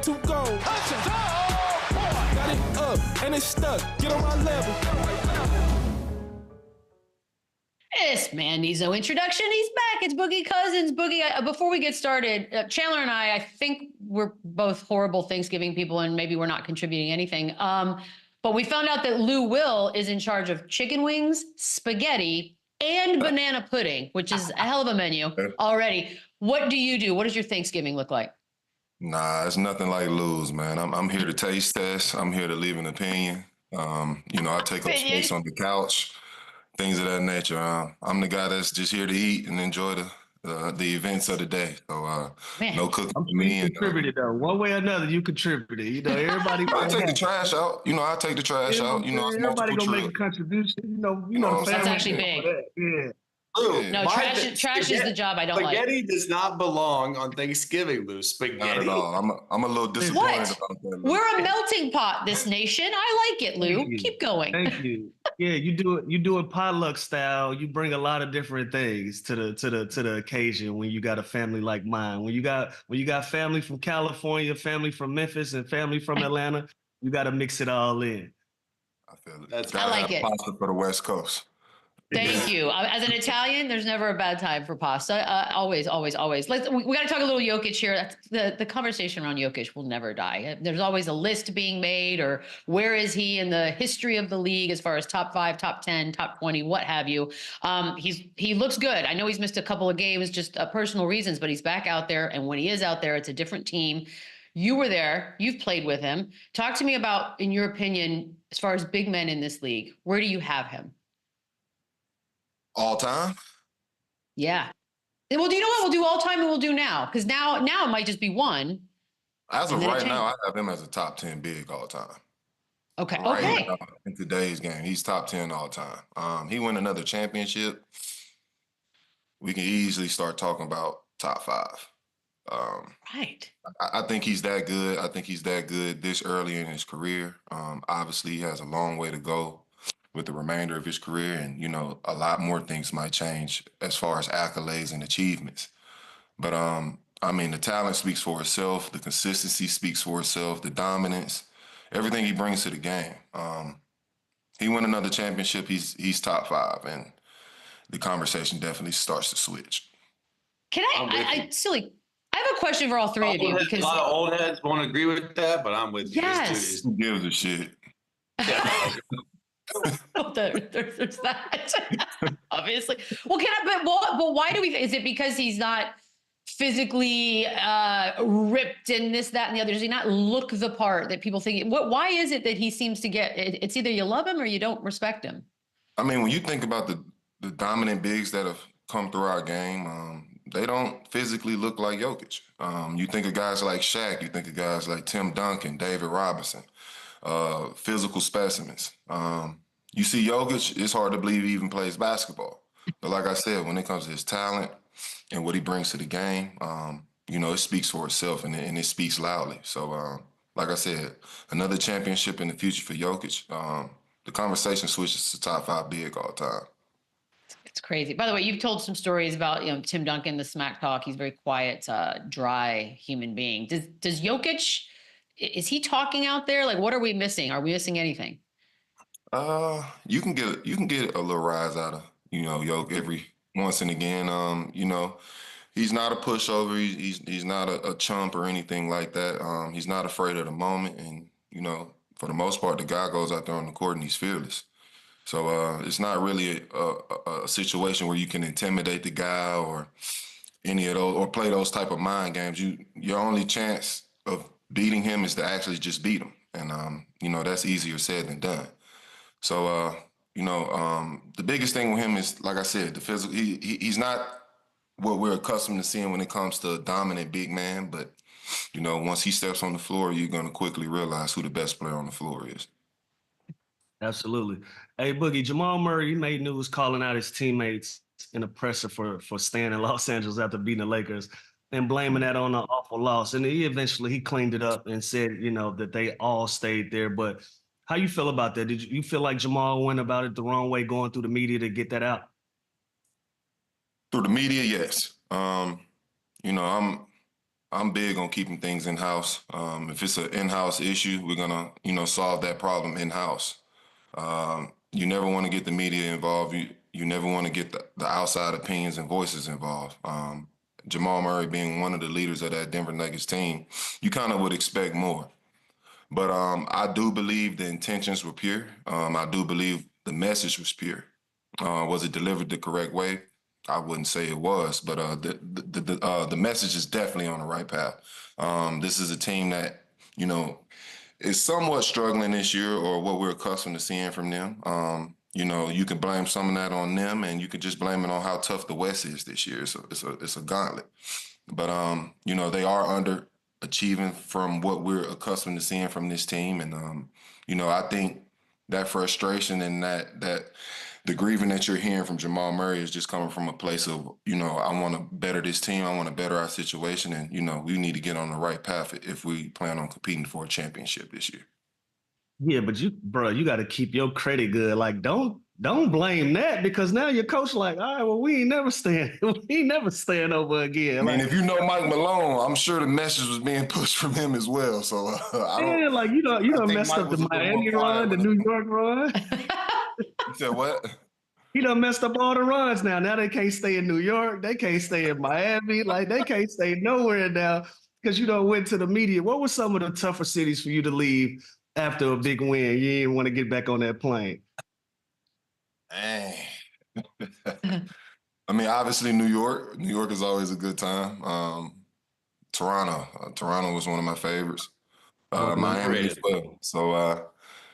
way too gone. Got it up and it's stuck. Get on my level. This man needs no introduction. He's back. It's Boogie Cousins. Boogie, before we get started, Chandler and I think we're both horrible Thanksgiving people, and maybe we're not contributing anything. But we found out that Lou Will is in charge of chicken wings, spaghetti, and banana pudding, which is a hell of a menu already. What do you do? What does your Thanksgiving look like? Nah, it's nothing like Lou's, man. I'm here to taste test. I'm here to leave an opinion. I take up space on the couch, things of that nature. I'm the guy that's just here to eat and enjoy the events of the day. So no cooking for me. You contributed though, one way or another. You contributed. You know, everybody. I take the trash out. I take the trash out. Everybody gonna make a contribution. You know. That's actually big. Yeah. Lou, no, trash is the job I don't like. Spaghetti does not belong on Thanksgiving, Lou. Spaghetti. Not at all. I'm a little disappointed about that. Lou. We're a melting pot, this nation. I like it, Lou. Keep going. Thank you. Yeah, you do it potluck style. You bring a lot of different things to the occasion when you got a family like mine. When you got family from California, family from Memphis, and family from Atlanta, you got to mix it all in. I feel it. I like it. Pasta for the West Coast. Thank you. As an Italian, there's never a bad time for pasta. Always, always, always. We got to talk a little Jokic here. The conversation around Jokic will never die. There's always a list being made, or where is he in the history of the league as far as top 5, top 10, top 20, what have you. He looks good. I know he's missed a couple of games, just personal reasons, but he's back out there. And when he is out there, it's a different team. You were there. You've played with him. Talk to me about, in your opinion, as far as big men in this league, where do you have him? All time? Yeah. Well, do you know what we'll do all time and we'll do now? Because now it might just be one. As of right now, I have him as a top 10 big all time. Okay. Right now, in today's game, he's top 10 all time. He win another championship, we can easily start talking about top 5. Right. I think he's that good. I think he's that good this early in his career. Obviously, he has a long way to go with the remainder of his career. And, a lot more things might change as far as accolades and achievements. But, the talent speaks for itself. The consistency speaks for itself. The dominance, everything he brings to the game. He win another championship, he's top 5. And the conversation definitely starts to switch. Can I have a question for all three of you. Because a lot of old heads won't agree with that, but I'm with you. Yes. Who gives a shit? There's that. Obviously. Well, but why do we, is it because he's not physically ripped and this, that, and the other? Does he not look the part that people think? Why is it that he seems to get, it's either you love him or you don't respect him? When you think about the dominant bigs that have come through our game, they don't physically look like Jokic. You think of guys like Shaq, you think of guys like Tim Duncan, David Robinson, physical specimens. You see Jokic, it's hard to believe he even plays basketball. But like I said, when it comes to his talent and what he brings to the game, it speaks for itself and it speaks loudly. So, like I said, another championship in the future for Jokic. The conversation switches to top 5 big all the time. It's crazy. By the way, you've told some stories about, Tim Duncan, the smack talk. He's a very quiet, dry human being. Does Jokic, is he talking out there? Like, what are we missing? Are we missing anything? You can get a little rise out of, Jokic every once and again. He's not a pushover. He's not a chump or anything like that. He's not afraid of the moment. And, for the most part, the guy goes out there on the court and he's fearless. So it's not really a situation where you can intimidate the guy or any of those, or play those type of mind games. Your only chance of beating him is to actually just beat him. And, that's easier said than done. So, the biggest thing with him is, like I said, the physical. He's not what we're accustomed to seeing when it comes to a dominant big man. But, once he steps on the floor, you're going to quickly realize who the best player on the floor is. Absolutely. Hey, Boogie, Jamal Murray, he made news calling out his teammates in the presser for staying in Los Angeles after beating the Lakers and blaming that on an awful loss. And he cleaned it up and said, that they all stayed there. But how you feel about that? Did you feel like Jamal went about it the wrong way, going through the media to get that out? Through the media, yes. I'm big on keeping things in-house. If it's an in-house issue, we're gonna, solve that problem in-house. You never want to get the media involved. You never want to get the outside opinions and voices involved. Jamal Murray being one of the leaders of that Denver Nuggets team, you kind of would expect more. But I do believe the intentions were pure. I do believe the message was pure. Was it delivered the correct way? I wouldn't say it was, but the message is definitely on the right path. This is a team that, is somewhat struggling this year, or what we're accustomed to seeing from them. You can blame some of that on them, and you can just blame it on how tough the West is this year. It's a gauntlet. But they are underachieving from what we're accustomed to seeing from this team, and I think that frustration and that the grieving that you're hearing from Jamal Murray is just coming from a place of, I want to better this team, I want to better our situation, and we need to get on the right path if we plan on competing for a championship this year. Yeah, but you got to keep your credit good. Like, don't blame that, because now your coach like, all right, well, we ain't never staying over again. I mean, if you know Mike Malone, I'm sure the message was being pushed from him as well. So I don't. Yeah, like you done messed Mike up the was a little Miami more run, the quiet New with York run. You said what? He done messed up all the runs now. Now they can't stay in New York. They can't stay in Miami. Like, they can't stay nowhere now because you done went to the media. What were some of the tougher cities for you to leave after a big win? You didn't want to get back on that plane. Dang. I mean, obviously New York. New York is always a good time. Toronto was one of my favorites. Miami as well. So,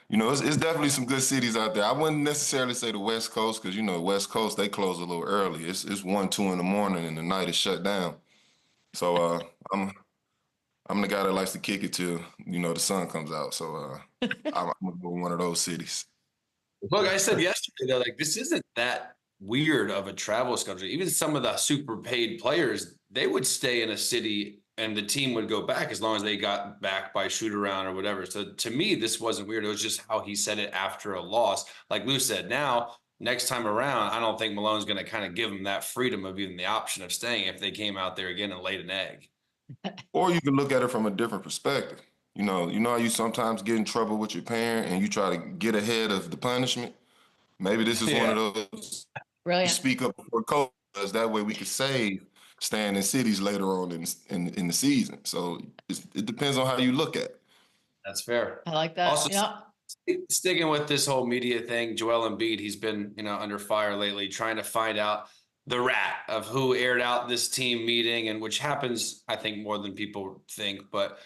it's definitely some good cities out there. I wouldn't necessarily say the West Coast, because, West Coast, they close a little early. It's 1, 2 in the morning and the night is shut down. So I'm the guy that likes to kick it till, the sun comes out. So I'm going to go to one of those cities. Look, I said yesterday, though, like, this isn't that weird of a travel schedule. Even some of the super paid players, they would stay in a city and the team would go back as long as they got back by shoot around or whatever. So to me, this wasn't weird. It was just how he said it after a loss. Like Lou said, now, next time around, I don't think Malone's going to kind of give them that freedom of even the option of staying if they came out there again and laid an egg. Or you can look at it from a different perspective. You know how you sometimes get in trouble with your parent and you try to get ahead of the punishment? Maybe this is one of those. Brilliant. Speak up before coach, because that way we could save staying in cities later on in the season. So it depends on how you look at it. That's fair. I like that. Also, yeah. Sticking with this whole media thing, Joel Embiid, he's been, under fire lately, trying to find out the rat of who aired out this team meeting, and which happens, I think, more than people think. But,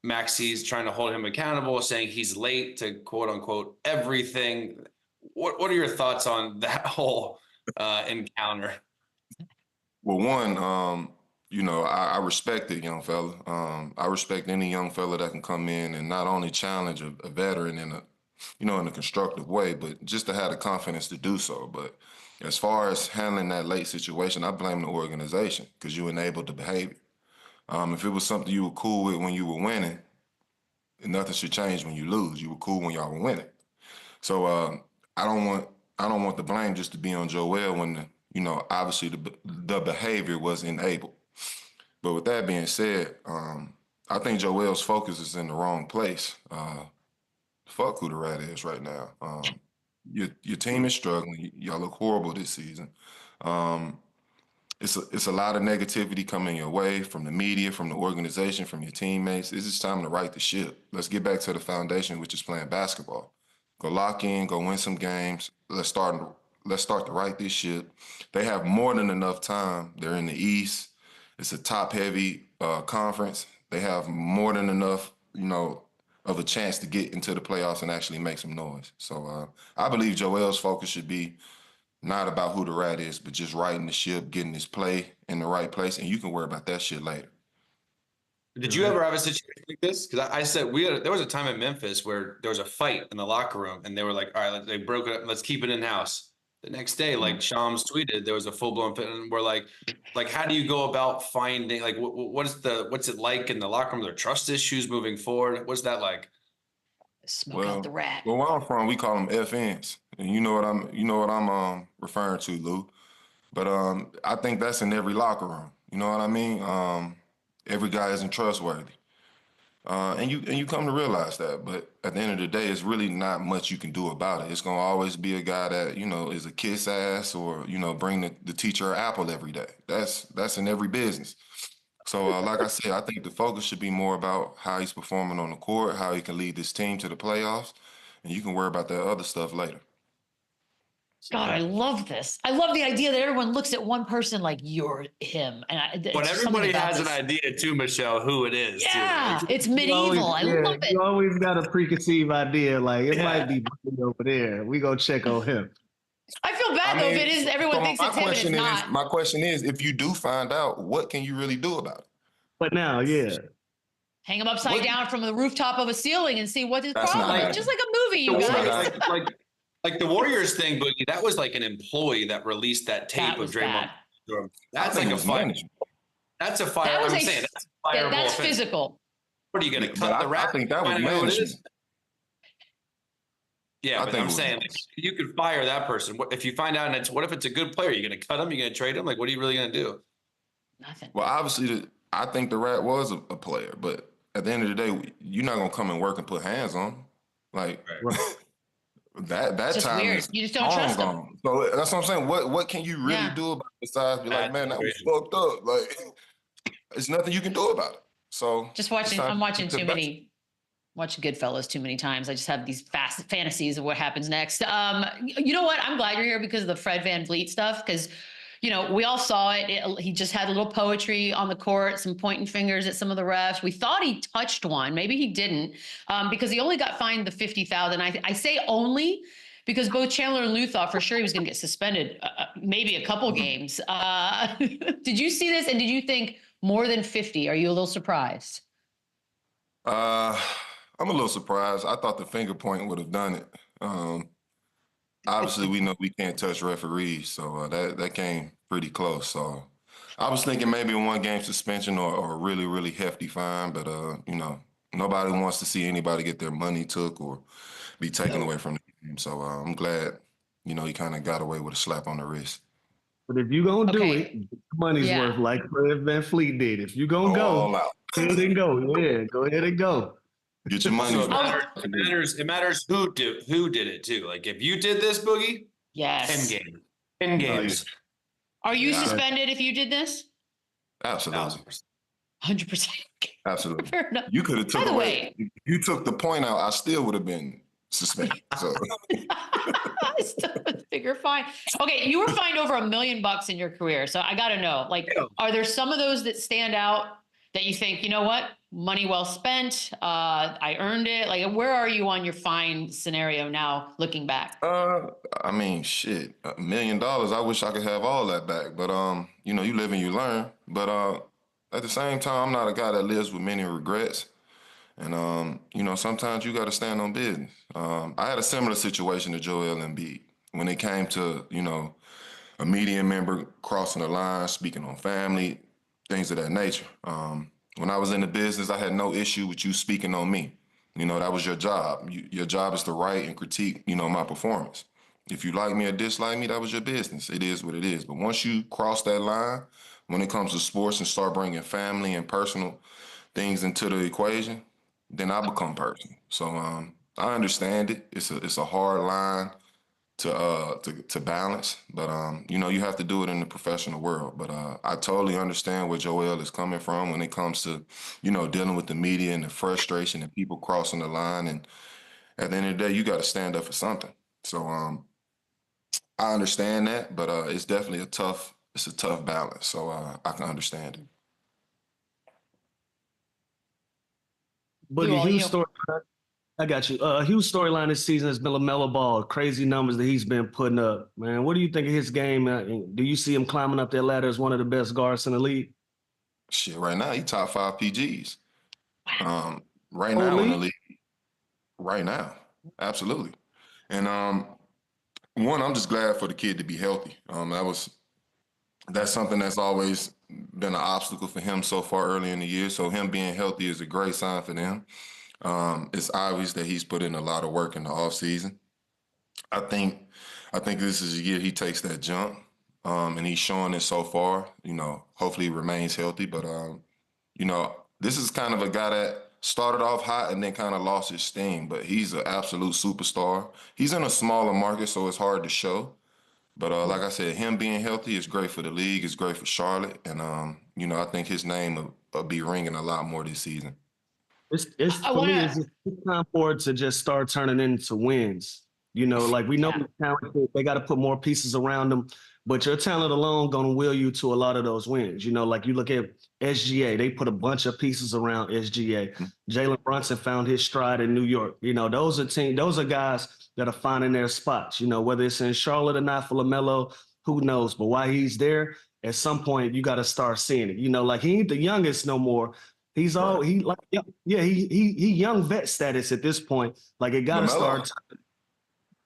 MAXEY's trying to hold him accountable, saying he's late to quote unquote everything. What are your thoughts on that whole encounter? Well, one, I respect it, young fella. I respect any young fella that can come in and not only challenge a veteran in a constructive way, but just to have the confidence to do so. But as far as handling that late situation, I blame the organization, because you enabled the behavior. If it was something you were cool with when you were winning, nothing should change when you lose. You were cool when y'all were winning. So I don't want the blame just to be on Joel when obviously the behavior was enabled. But with that being said, I think Joel's focus is in the wrong place. Fuck who the rat is right now. Your team is struggling. Y'all look horrible this season. It's a lot of negativity coming your way from the media, from the organization, from your teammates. It's just time to right the ship. Let's get back to the foundation, which is playing basketball. Go lock in, go win some games. Let's start to right this ship. They have more than enough time. They're in the East. It's a top-heavy conference. They have more than enough, of a chance to get into the playoffs and actually make some noise. So I believe Joel's focus should be not about who the rat is, but just righting the ship, getting his play in the right place, and you can worry about that shit later. Did you ever have a situation like this? Because I said there was a time in Memphis where there was a fight in the locker room, and they were like, all right, they broke it up, let's keep it in-house. The next day, like Shams tweeted, there was a full-blown fit, and we're like, how do you go about finding, like, what's it like in the locker room? Their trust issues moving forward? What's that like? Smoke out the rat. Well, where I'm from, we call them FNs, and you know what I'm referring to, Lou. But I think that's in every locker room. You know what I mean? every guy isn't trustworthy. And you come to realize that, but at the end of the day, it's really not much you can do about it. It's gonna always be a guy that is a kiss ass or bring the teacher an apple every day. That's in every business. So like I said, I think the focus should be more about how he's performing on the court, how he can lead this team to the playoffs, and you can worry about that other stuff later. God, I love this. I love the idea that everyone looks at one person like you're him. And But everybody has an idea too, Michelle, who it is. Yeah, Too. it's medieval. I love it. You always got a preconceived idea, like it might be over there. We go check on him. I feel bad though if it is. Everyone thinks it's him and it's not. My question is, if you do find out, what can you really do about it? But now, hang him upside down from the rooftop of a ceiling and see what his problem is. Just like a movie, you guys. Like the Warriors thing, Boogie, that was like an employee that released that tape of Draymond. That's like a fire. That's a fire. I'm saying that's a fireable. That's physical. What are you going to cut the rap? I think that was management. Yeah, but I'm saying like, you could fire that person. If you find out, and what if it's a good player? You're going to cut him? You're going to trade him? Like, what are you really going to do? Nothing. Well, obviously, I think the rat was a player, but at the end of the day, you're not going to come and work and put hands on him. Like, that time weird. is you just don't trust them. So that's what I'm saying. What can you really do about it besides be like, man, that was fucked up. Like, there's nothing you can do about it. So just watching. I'm watching too many. Watch Goodfellas too many times. I just have these fast fantasies of what happens next. You know what? I'm glad you're here because of the Fred VanVleet stuff. Because we all saw it. He just had a little poetry on the court, some pointing fingers at some of the refs. We thought he touched one. Maybe he didn't, because he only got fined the $50,000. I say only because both Chandler and Lou thought for sure he was going to get suspended, maybe a couple games. Did you see this? And did you think more than 50? Are you a little surprised? I'm a little surprised. I thought the finger point would have done it. Obviously, we know we can't touch referees, so that came pretty close. So I was thinking maybe a 1-game suspension or a really, really hefty fine, but, nobody wants to see anybody get their money took or be taken away from the game. So I'm glad, he kind of got away with a slap on the wrist. But if you're going to do it, money's worth like Fred VanVleet did. If you're going to go, go ahead and go. Yeah, go ahead and go. Get your money. It matters who did it too. Like if you did this, Boogie, 10 games. Are you suspended if you did this? Absolutely. 100%. Absolutely. You could have took away. If you took the point out, I still would have been suspended. So I still would figure fine. Okay, you were fined over $1 million in your career. So I got to know, are there some of those that stand out that you think, you know what, money well spent, I earned it? Like, where are you on your fine scenario now, looking back? I mean, shit, $1 million. I wish I could have all that back, but you live and you learn. But at the same time, I'm not a guy that lives with many regrets, and sometimes you got to stand on business. I had a similar situation to Joel Embiid when it came to a media member crossing the line, speaking on family, things of that nature. When I was in the business, I had no issue with you speaking on me. That was your job. Your job is to write and critique, my performance. If you like me or dislike me, that was your business. It is what it is. But once you cross that line, when it comes to sports and start bringing family and personal things into the equation, then I become personal. So I understand it. It's a hard line to balance, but you have to do it in the professional world. But I totally understand where Joel is coming from when it comes to dealing with the media and the frustration and people crossing the line. And at the end of the day, you got to stand up for something. So I understand that, but it's definitely a tough balance. So I can understand it. Boogie, huge story. I got you. Huge storyline this season has been LaMelo Ball. Crazy numbers that he's been putting up. Man, what do you think of his game? Do you see him climbing up that ladder as one of the best guards in the league? Shit, right now he top 5 PGs. Right now in the league. Right now, absolutely. And one, I'm just glad for the kid to be healthy. That's something that's always been an obstacle for him so far early in the year. So him being healthy is a great sign for them. It's obvious that he's put in a lot of work in the offseason. I think this is a year he takes that jump, and he's showing it so far. Hopefully he remains healthy. But you know, this is kind of a guy that started off hot and then kind of lost his steam, but he's an absolute superstar. He's in a smaller market, so it's hard to show. But like I said, him being healthy is great for the league. It's great for Charlotte, and you know, I think his name will be ringing a lot more this season. It's for me. It's time for it to just start turning into wins. You know, like we know he's talented. They got to put more pieces around him, but your talent alone gonna will you to a lot of those wins. You know, like you look at SGA, they put a bunch of pieces around SGA. Jalen Brunson found his stride in New York. You know, those are guys that are finding their spots. You know, whether it's in Charlotte or not for LaMelo, who knows? But while he's there, at some point you got to start seeing it. You know, like he ain't the youngest no more. He's all he young vet status at this point. Like it got to start.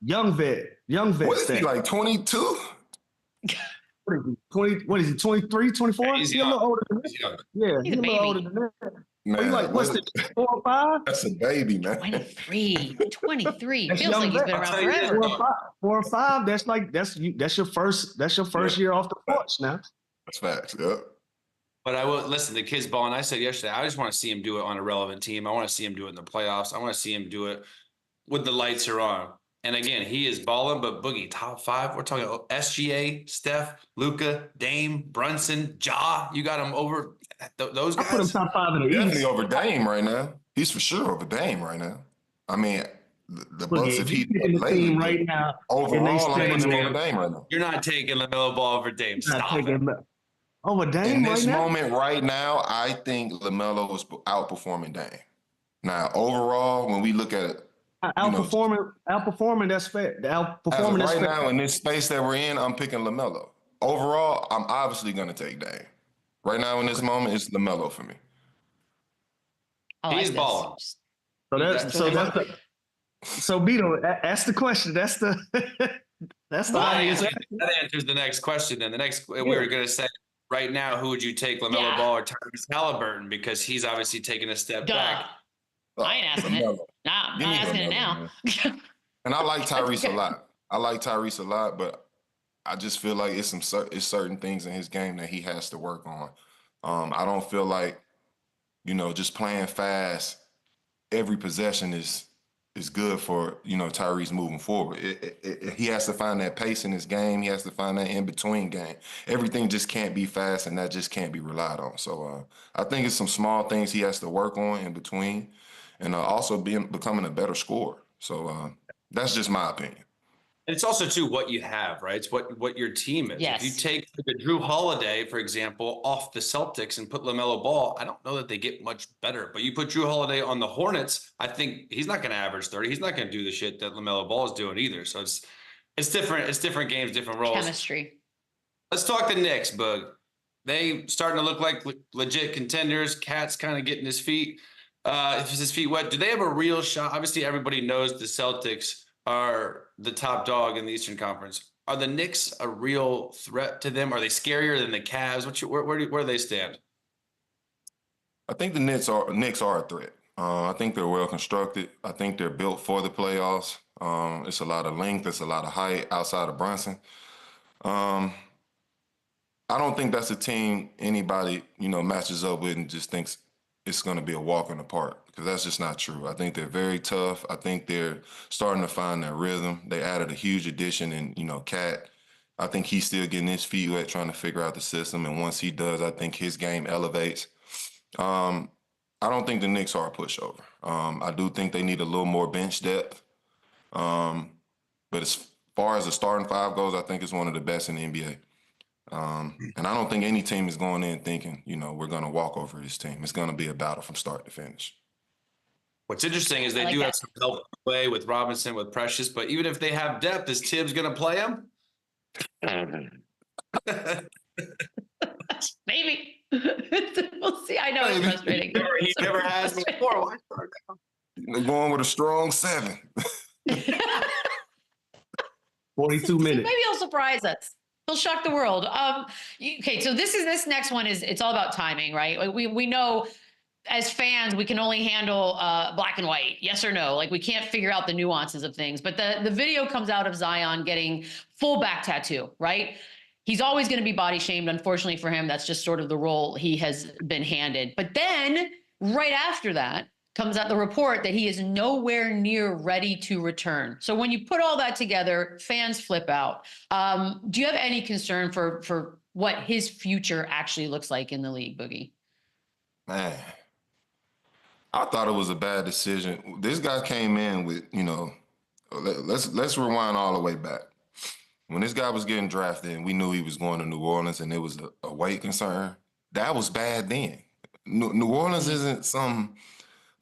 Young vet What is status. he, like 22? 20, what is he, 23, 24? Yeah, He's a little older than that. Yeah, he's a little older than that. Man, He's like, what's it, 4 or 5? That's a baby, man. 23. That's Feels like he's been around forever. 4 or 5. That's your first year off the porch now. That's facts. Yep. But I will listen. The kid's balling. I said yesterday, I just want to see him do it on a relevant team. I want to see him do it in the playoffs. I want to see him do it when the lights are on. And again, he is balling. But Boogie, top 5. We're talking SGA, Steph, Luka, Dame, Brunson, Ja. You got him over those guys. I put him top 5 in the Definitely East. over Dame right now. He's for sure over Dame right now. I mean, the Bucks have heated up lately. Team right now. Overall, I'm putting him over Dame right now. You're not taking LaMelo Ball over Dame. Stop it. Over Dame In this right now? moment right now, I think LaMelo is outperforming Dame. Now, overall, when we look at it, outperforming, that's fair. Outperforming, right now, in this space that we're in, I'm picking LaMelo. Overall, I'm obviously going to take Dame. Right now, in this moment, it's LaMelo for me. He's balling. So Beadle, ask the question. That's the obvious. That answers the next question. Then the next we were going to say right now, who would you take, LaMelo Ball or Tyrese Halliburton? Because he's obviously taking a step back. I ain't asking it. Nah, I'm not asking it now. And I like Tyrese a lot. But I just feel like it's certain things in his game that he has to work on. I don't feel like, you know, just playing fast every possession is good for, you know, Tyrese moving forward. He has to find that pace in his game. He has to find that in-between game. Everything just can't be fast, and that just can't be relied on. So I think it's some small things he has to work on in between, and also becoming a better scorer. So that's just my opinion. And it's also, too, what you have, right? It's what your team is. Yes. If you take the Drew Holiday, for example, off the Celtics and put LaMelo Ball, I don't know that they get much better. But you put Drew Holiday on the Hornets, I think he's not going to average 30. He's not going to do the shit that LaMelo Ball is doing either. So it's different. It's different games, different roles. Chemistry. Let's talk the Knicks, Bug. They starting to look like legit contenders. Cat's kind of getting his feet wet. Do they have a real shot? Obviously, everybody knows the Celtics are the top dog in the Eastern Conference. Are the Knicks a real threat to them? Are they scarier than the Cavs? Where do they stand? I think the Knicks are a threat. I think they're well constructed. I think they're built for the playoffs. It's a lot of length. It's a lot of height outside of Brunson. I don't think that's a team anybody, you know, matches up with and just thinks it's going to be a walk in the park, because that's just not true. I think they're very tough. I think they're starting to find their rhythm. They added a huge addition in, you know, Cat. I think he's still getting his feet wet trying to figure out the system. And once he does, I think his game elevates. I don't think the Knicks are a pushover. I do think they need a little more bench depth. But as far as the starting 5 goes, I think it's one of the best in the NBA. And I don't think any team is going in thinking, you know, we're going to walk over this team. It's going to be a battle from start to finish. What's interesting is they do have some help play with Robinson, with Precious, but even if they have depth, is Tibbs going to play him? Maybe. We'll see. I know it's frustrating. He never has before. Why start now? They're going with a strong 7. 42 minutes. Maybe he'll surprise us. He'll shock the world. Okay, so this next one it's all about timing, right? Like we know as fans we can only handle black and white, yes or no. Like we can't figure out the nuances of things. But the video comes out of Zion getting full back tattoo, right? He's always going to be body shamed. Unfortunately for him, that's just sort of the role he has been handed. But then right after that comes out the report that he is nowhere near ready to return. So when you put all that together, fans flip out. Do you have any concern for what his future actually looks like in the league, Boogie? Man, I thought it was a bad decision. This guy came in with, let's rewind all the way back. When this guy was getting drafted and we knew he was going to New Orleans and it was a weight concern, that was bad then. New Orleans isn't some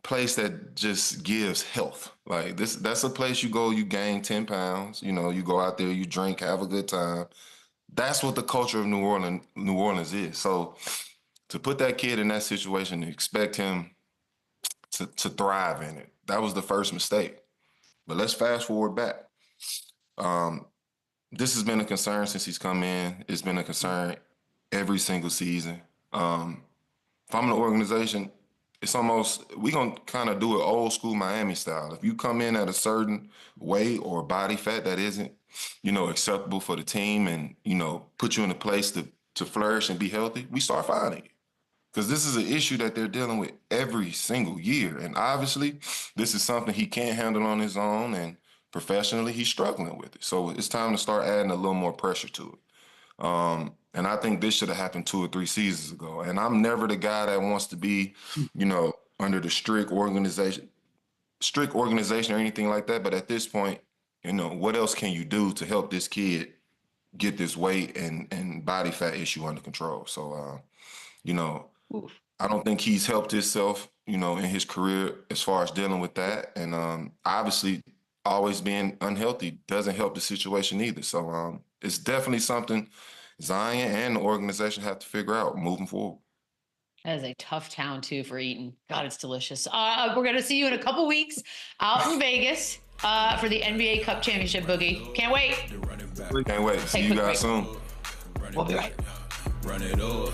place that just gives health. Like that's a place you go, you gain 10 pounds, you go out there, you drink, have a good time. That's what the culture of New Orleans is. So to put that kid in that situation and expect him to thrive in it, that was the first mistake. But let's fast forward back. This has been a concern since he's come in. It's been a concern every single season. If I'm an organization, it's almost, we're going to kind of do it old school Miami style. If you come in at a certain weight or body fat that isn't, acceptable for the team and, put you in a place to flourish and be healthy, we start fighting you. Because this is an issue that they're dealing with every single year. And obviously, this is something he can't handle on his own. And professionally, he's struggling with it. So it's time to start adding a little more pressure to it. And I think this should have happened 2 or 3 seasons ago. And I'm never the guy that wants to be, under the strict organization or anything like that. But at this point, what else can you do to help this kid get this weight and body fat issue under control? So, I don't think he's helped himself, in his career as far as dealing with that. And obviously, always being unhealthy doesn't help the situation either. So it's definitely something Zion and the organization have to figure out moving forward. That is a tough town, too, for eating. God, it's delicious. We're going to see you in a couple weeks out in Vegas for the NBA Cup Championship, Boogie. Can't wait. Can't wait. See you guys soon. We'll be right. Run it up.